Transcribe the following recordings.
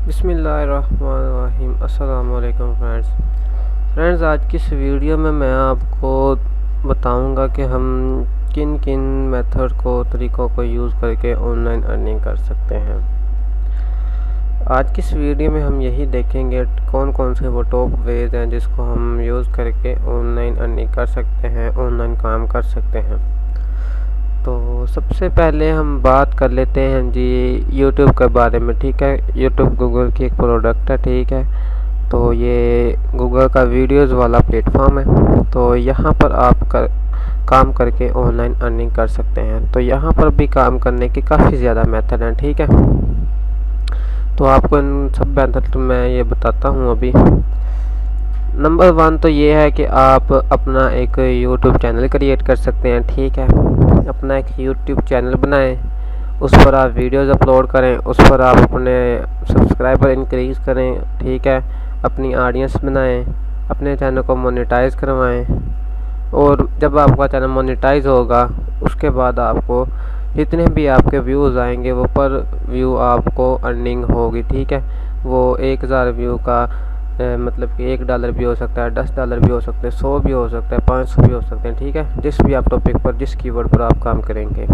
बिस्मिल्लाहिर्रहमानिर्रहीम। अस्सलाम वालेकुम फ्रेंड्स, आज की इस वीडियो में मैं आपको बताऊंगा कि हम किन किन मेथड को तरीक़ों को यूज़ करके ऑनलाइन अर्निंग कर सकते हैं। आज की इस वीडियो में हम यही देखेंगे कौन कौन से वो टॉप वेज हैं जिसको हम यूज़ करके ऑनलाइन अर्निंग कर सकते हैं, ऑनलाइन काम कर सकते हैं। तो सबसे पहले हम बात कर लेते हैं जी यूट्यूब के बारे में। ठीक है, यूट्यूब गूगल की एक प्रोडक्ट है। ठीक है, तो ये गूगल का वीडियोस वाला प्लेटफॉर्म है। तो यहाँ पर आप काम करके ऑनलाइन अर्निंग कर सकते हैं। तो यहाँ पर भी काम करने के काफ़ी ज़्यादा मेथड हैं। ठीक है, तो आपको इन सब मेथड मैं ये बताता हूँ अभी। नंबर 1 तो ये है कि आप अपना एक यूट्यूब चैनल क्रिएट कर सकते हैं। ठीक है, अपना एक यूट्यूब चैनल बनाएं, उस पर आप वीडियोस अपलोड करें, उस पर आप अपने सब्सक्राइबर इंक्रीज़ करें। ठीक है, अपनी ऑडियंस बनाएं, अपने चैनल को मोनेटाइज करवाएं, और जब आपका चैनल मोनेटाइज होगा उसके बाद आपको जितने भी आपके व्यूज़ आएंगे वो पर व्यू आपको अर्निंग होगी। ठीक है, वो 1000 व्यू का मतलब कि $1 भी हो सकता है, $10 भी हो सकते हैं, 100 भी हो सकता है, 500 भी हो सकते हैं। ठीक है, जिस भी आप टॉपिक पर, जिस कीवर्ड पर आप काम करेंगे।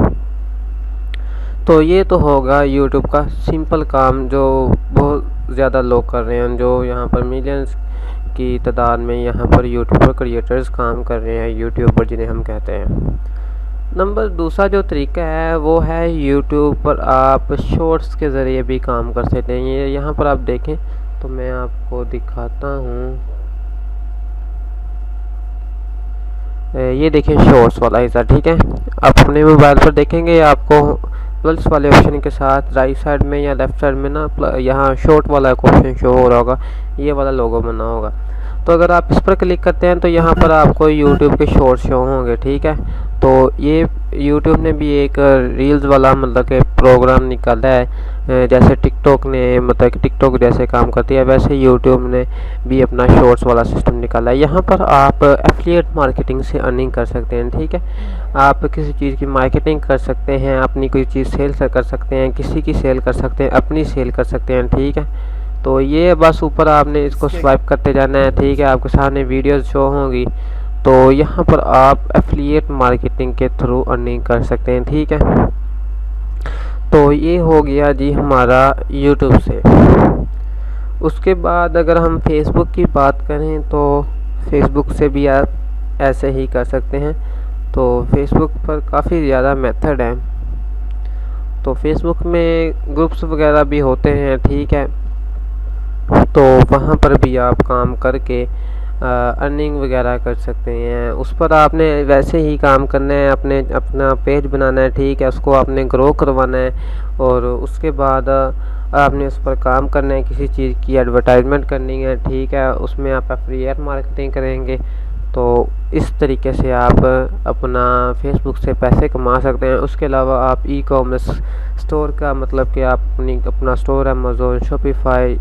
तो ये तो होगा यूट्यूब का सिंपल काम जो बहुत ज़्यादा लोग कर रहे हैं, जो यहाँ पर मिलियंस की तादाद में यहाँ पर यूट्यूब पर क्रिएटर्स काम कर रहे हैं, यूट्यूबर जिन्हें हम कहते हैं। नंबर दूसरा जो तरीका है वो है यूट्यूब पर आप शॉर्ट्स के ज़रिए भी काम कर सकते हैं। ये यहाँ पर आप देखें तो मैं आपको दिखाता हूँ। ये देखें शॉर्ट्स वाला हिस्सा। ठीक है, आप अपने मोबाइल पर देखेंगे आपको प्लस वाले ऑप्शन के साथ राइट साइड में या लेफ्ट साइड में ना यहाँ शॉर्ट वाला ऑप्शन शो हो रहा होगा, ये वाला लोगो बना होगा। तो अगर आप इस पर क्लिक करते हैं तो यहाँ पर आपको यूट्यूब के शॉर्ट्स शो होंगे। ठीक है, तो ये यूट्यूब ने भी एक रील्स वाला मतलब कि प्रोग्राम निकाला है, जैसे टिकटॉक ने मतलब कि टिकटॉक जैसे काम करती है वैसे यूट्यूब ने भी अपना शॉर्ट्स वाला सिस्टम निकाला है। यहाँ पर आप एफिलिएट मार्केटिंग से अर्निंग कर सकते हैं। ठीक है, आप किसी चीज़ की मार्केटिंग कर सकते हैं, अपनी कोई चीज़ सेल कर सकते हैं, किसी की सेल कर सकते हैं, अपनी सेल कर सकते हैं। ठीक है, तो ये बस ऊपर आपने इसको स्वाइप करते जाना है। ठीक है, आपके सामने वीडियोस शो होंगी, तो यहाँ पर आप एफिलिएट मार्केटिंग के थ्रू अर्निंग कर सकते हैं। ठीक है, तो ये हो गया जी हमारा यूट्यूब से। उसके बाद अगर हम फेसबुक की बात करें तो फेसबुक से भी आप ऐसे ही कर सकते हैं। तो फेसबुक पर काफ़ी ज़्यादा मेथड हैं। तो फेसबुक में ग्रुप्स वगैरह भी होते हैं। ठीक है, तो वहाँ पर भी आप काम करके अर्निंग वगैरह कर सकते हैं। उस पर आपने वैसे ही काम करना है, अपना पेज बनाना है। ठीक है, उसको आपने ग्रो करवाना है, और उसके बाद आपने उस पर काम करना है, किसी चीज़ की एडवर्टाइजमेंट करनी है। ठीक है, उसमें आप एफिलिएट मार्केटिंग करेंगे। तो इस तरीके से आप अपना फेसबुक से पैसे कमा सकते हैं। उसके अलावा आप ई कॉमर्स स्टोर का मतलब कि आप अपना store Amazon, Shopify,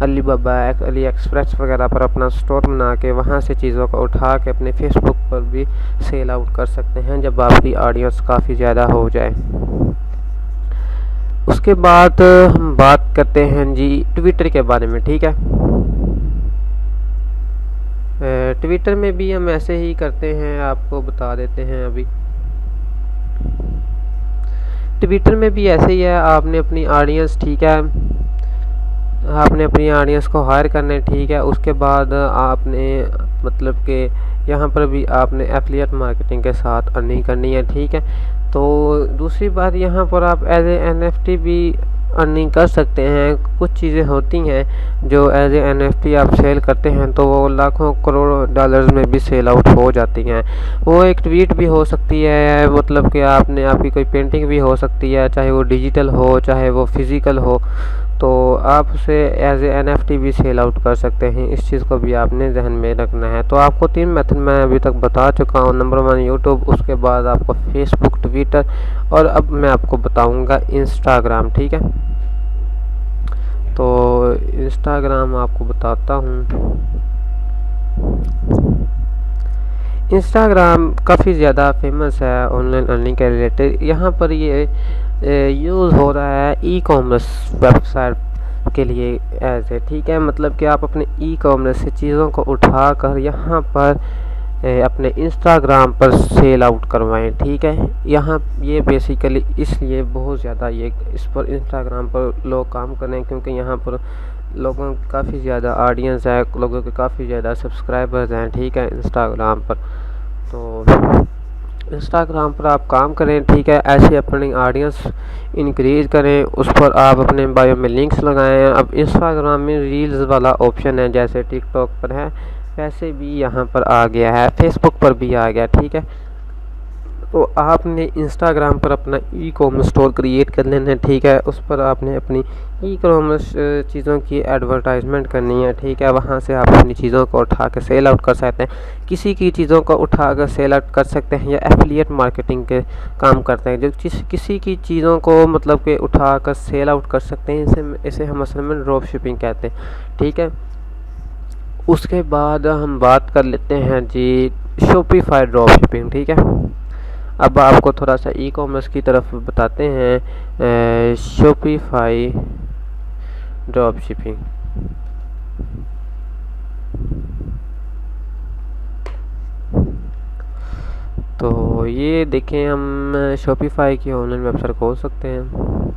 Alibaba, Ali express वगैरह पर अपना स्टोर बना के वहाँ से चीज़ों को उठा के अपने फेसबुक पर भी सेल आउट कर सकते हैं जब आपकी ऑडियंस काफ़ी ज़्यादा हो जाए। उसके बाद हम बात करते हैं जी ट्विटर के बारे में। ठीक है, ट्विटर में भी हम ऐसे ही करते हैं, आपको बता देते हैं अभी। ट्विटर में भी ऐसे ही है, आपने अपनी ऑडियंस, ठीक है, आपने अपनी ऑडियंस को हायर करना है। ठीक है, उसके बाद आपने मतलब कि यहाँ पर भी आपने एफिलिएट मार्केटिंग के साथ अर्निंग करनी है। ठीक है, तो दूसरी बात यहाँ पर आप एज ए NFT भी अर्निंग कर सकते हैं। कुछ चीज़ें होती हैं जो एज ए NFT आप सेल करते हैं तो वो लाखों करोड़ डॉलर्स में भी सेल आउट हो जाती हैं। वो एक ट्वीट भी हो सकती है, मतलब कि आपकी कोई पेंटिंग भी हो सकती है, चाहे वो डिजिटल हो चाहे वो फिज़िकल हो, तो आप उसे एज ए NFT भी सेल आउट कर सकते हैं। इस चीज़ को भी आपने जहन में रखना है। तो आपको 3 मेथड मैं अभी तक बता चुका हूँ। नंबर 1 यूट्यूब, उसके बाद आपको फेसबुक, ट्विटर, और अब मैं आपको बताऊँगा इंस्टाग्राम। ठीक है, तो इंस्टाग्राम आपको बताता हूँ। इंस्टाग्राम काफ़ी ज़्यादा फेमस है ऑनलाइन अर्निंग के रिलेटेड। यहाँ पर ये यूज़ हो रहा है ई कॉमर्स वेबसाइट के लिए एज है, ठीक है। मतलब कि आप अपने ई कॉमर्स से चीज़ों को उठा कर यहाँ पर अपने इंस्टाग्राम पर सेल आउट करवाएं, ठीक है। यहाँ ये बेसिकली इसलिए बहुत ज़्यादा ये इस पर इंस्टाग्राम पर लोग काम करें क्योंकि यहाँ पर लोगों की काफ़ी ज़्यादा ऑडियंस है, लोगों के काफ़ी ज़्यादा सब्सक्राइबर्स हैं, ठीक है, इंस्टाग्राम पर। तो इंस्टाग्राम पर आप काम करें, ठीक है, ऐसे अपनी ऑडियंस इंक्रीज करें, उस पर आप अपने बायो में लिंक्स लगाएं। अब इंस्टाग्राम में रील्स वाला ऑप्शन है, जैसे टिकटॉक पर है वैसे भी यहाँ पर आ गया है, फेसबुक पर भी आ गया, ठीक है। तो आपने इंस्टाग्राम पर अपना ई कॉमर्स स्टोर क्रिएट कर लेना है, ठीक है। उस पर आपने अपनी ई कॉमर्स चीज़ों की एडवर्टाइजमेंट करनी है, ठीक है। वहाँ से आप अपनी चीज़ों को उठा कर सेल आउट कर सकते हैं, किसी की चीज़ों को उठा कर सेल आउट कर सकते हैं, या एफिलिएट मार्केटिंग के काम करते हैं जो किसी की चीज़ों को मतलब कि उठा कर सेल आउट कर सकते हैं। इसे हम असल में ड्रॉप शिपिंग कहते हैं, ठीक है। उसके बाद हम बात कर लेते हैं जी शॉपिफाई ड्रॉप शिपिंग, ठीक है। अब आपको थोड़ा सा ई कॉमर्स की तरफ बताते हैं, शॉपिफाई ड्रॉप शिपिंग। तो ये देखें, हम शॉपिफाई की ऑनलाइन वेबसाइट खोल सकते हैं।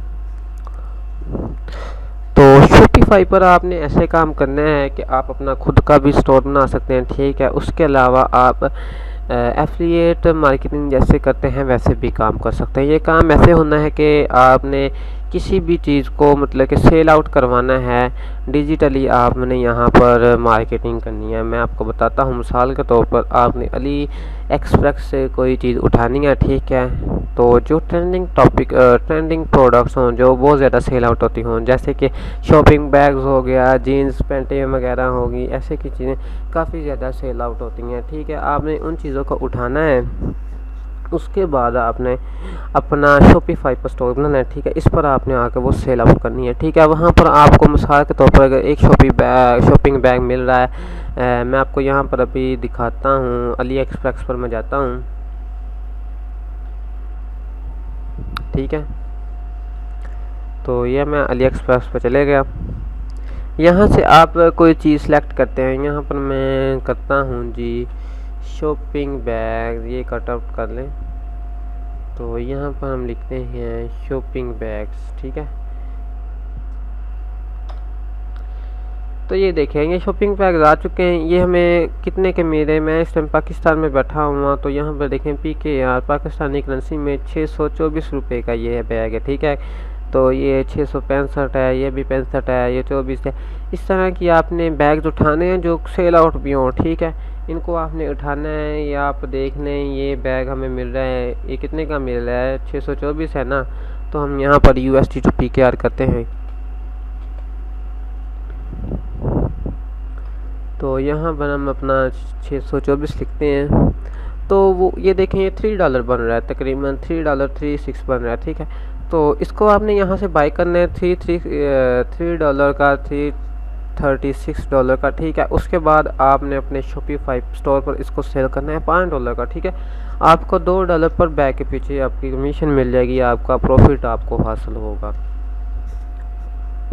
तो शॉपिफाई पर आपने ऐसे काम करना है कि आप अपना खुद का भी स्टोर बना सकते हैं, ठीक है। उसके अलावा आप एफिलिएट मार्केटिंग जैसे करते हैं वैसे भी काम कर सकते हैं। ये काम ऐसे होना है कि आपने किसी भी चीज़ को मतलब कि सेल आउट करवाना है, डिजिटली आपने यहाँ पर मार्केटिंग करनी है। मैं आपको बताता हूँ, मिसाल के तौर पर आपने अली एक्सप्रेस से कोई चीज़ उठानी है, ठीक है। तो जो ट्रेंडिंग प्रोडक्ट्स हों जो बहुत ज़्यादा सेल आउट होती हों, जैसे कि शॉपिंग बैग्स हो गया, जीन्स पैंटें वगैरह होगी, ऐसे की चीज़ें काफ़ी ज़्यादा सेल आउट होती हैं, ठीक है। आपने उन चीज़ों को उठाना है, उसके बाद आपने अपना शॉपिफाई पर स्टोर बनाना है, ठीक है। इस पर आपने आकर वो सेल आउट करनी है, ठीक है। वहाँ पर आपको मिसाल के तौर पर अगर एक शॉपिंग बैग मिल रहा है, मैं आपको यहाँ पर अभी दिखाता हूँ। अली एक्सप्रेस पर मैं जाता हूँ, ठीक है। तो ये मैं अली एक्सप्रेस पर चले गया। यहाँ से आप कोई चीज़ सेलेक्ट करते हैं। यहाँ पर मैं करता हूँ जी शॉपिंग बैग, ये कट आउट कर लें। तो यहाँ पर हम लिखते हैं शॉपिंग बैग्स, ठीक है। तो ये देखें, ये शॉपिंग बैग आ चुके हैं। ये हमें कितने के मिले, मैं इस टाइम पाकिस्तान में बैठा हुआ, तो यहाँ पर देखें PKR पाकिस्तानी करेंसी में 624 रुपये का ये बैग है, ठीक है। तो ये 665 है, ये भी 65 है, ये 24 है। इस तरह की आपने बैग्स उठाने हैं जो सेल आउट भी हों, ठीक है। इनको आपने उठाना है, या आप देख लें ये बैग हमें मिल रहा है, ये कितने का मिल रहा है, 624 है ना। तो हम यहाँ पर USD to PKR करते हैं। तो यहाँ पर हम अपना 624 लिखते हैं। तो वो ये देखें, ये $3 बन रहा है, तकरीबन $3.36 बन रहा है, ठीक है। तो इसको आपने यहाँ से बाई करना है $3 का, $36 का, ठीक है। उसके बाद आपने अपने शॉपिफाई स्टोर पर इसको सेल करना है $5 का, ठीक है। आपको $2 पर बैग के पीछे आपकी कमीशन मिल जाएगी, आपका प्रॉफिट आपको हासिल होगा।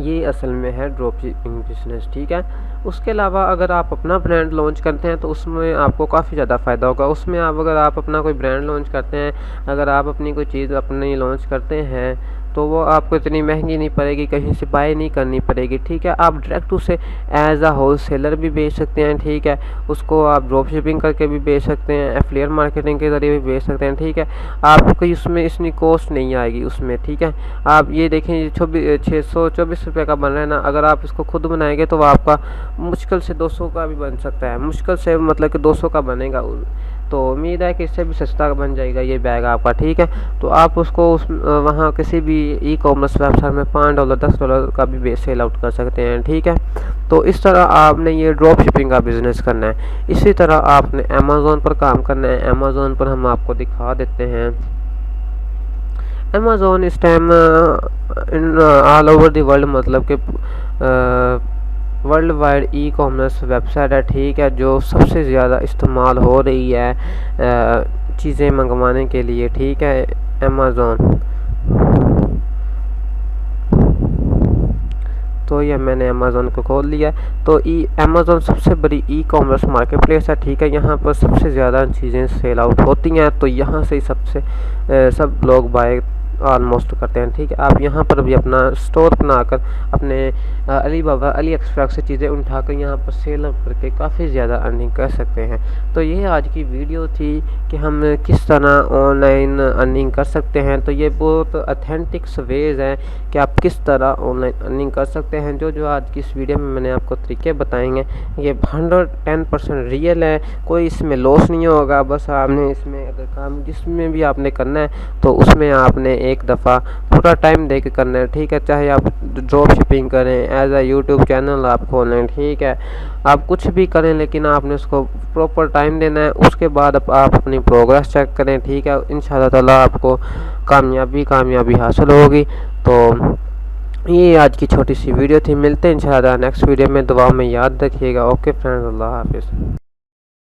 ये असल में है ड्रॉप शिपिंग बिजनेस, ठीक है। उसके अलावा अगर आप अपना ब्रांड लॉन्च करते हैं तो उसमें आपको काफ़ी ज़्यादा फ़ायदा होगा। उसमें अगर आप अपना कोई ब्रांड लॉन्च करते हैं, अगर आप अपनी कोई चीज़ अपनी लॉन्च करते हैं तो वो आपको इतनी महंगी नहीं पड़ेगी, कहीं से बाय नहीं करनी पड़ेगी, ठीक है। आप डायरेक्ट उसे एज अ होल सेलर भी बेच सकते हैं, ठीक है। उसको आप ड्रॉप शिपिंग करके भी बेच सकते हैं, एफिलिएट मार्केटिंग के ज़रिए भी बेच सकते हैं, ठीक है। आपको इसमें इतनी कॉस्ट नहीं आएगी उसमें, ठीक है। आप ये देखें, 624 रुपये का बन रहा है ना, अगर आप इसको खुद बनाएंगे तो आपका मुश्किल से 200 का भी बन सकता है, मुश्किल से मतलब कि 200 का बनेगा। तो उम्मीद है कि इससे भी सस्ता बन जाएगा ये बैग आपका, ठीक है। तो आप उसको वहाँ किसी भी ई कॉमर्स वेबसाइट में $5 $10 का भी सेल आउट कर सकते हैं, ठीक है। तो इस तरह आपने ये ड्रॉप शिपिंग का बिज़नेस करना है। इसी तरह आपने अमेज़ोन पर काम करना है। अमेज़ोन पर हम आपको दिखा देते हैं। अमेज़ोन इस time in all over the world, मतलब कि world wide e commerce website है, ठीक है, जो सबसे ज़्यादा इस्तेमाल हो रही है चीज़ें मंगवाने के लिए, ठीक है, अमेज़ोन। तो ये मैंने अमेज़ोन को खोल लिया। तो अमेज़ोन सबसे बड़ी ई कॉमर्स मार्केट प्लेस है, ठीक है। यहाँ पर सबसे ज़्यादा चीज़ें सेल आउट होती हैं, तो यहाँ से सब लोग बाय ऑलमोस्ट करते हैं, ठीक है। आप यहाँ पर भी अपना स्टोर बनाकर अपने अली बाबा अली एक्सप्रेस से चीज़ें उठाकर यहाँ पर सेल अप करके काफ़ी ज़्यादा अर्निंग कर सकते हैं। तो ये आज की वीडियो थी कि हम किस तरह ऑनलाइन अर्निंग कर सकते हैं। तो ये बहुत अथेंटिक वेज हैं कि आप किस तरह ऑनलाइन अर्निंग कर सकते हैं। जो आज की इस वीडियो में मैंने आपको तरीके बताएंगे, ये 110% रियल है, कोई इसमें लॉस नहीं होगा। बस आपने इसमें अगर काम जिसमें भी आपने करना है तो उसमें आपने एक दफ़ा पूरा टाइम दे के करना है, ठीक है। चाहे आप ड्रॉप शिपिंग करें, एज आ यूट्यूब चैनल आप खोलें, ठीक है। आप कुछ भी करें लेकिन आपने उसको प्रॉपर टाइम देना है। उसके बाद आप अपनी प्रोग्रेस चेक करें, ठीक है। इंशाल्लाह ताला आपको कामयाबी हासिल होगी। तो ये आज की छोटी सी वीडियो थी। मिलते हैं इंशाल्लाह नेक्स्ट वीडियो में। दुआ में याद रखिएगा। ओके फ्रेंड्स, अल्लाह हाफिज़।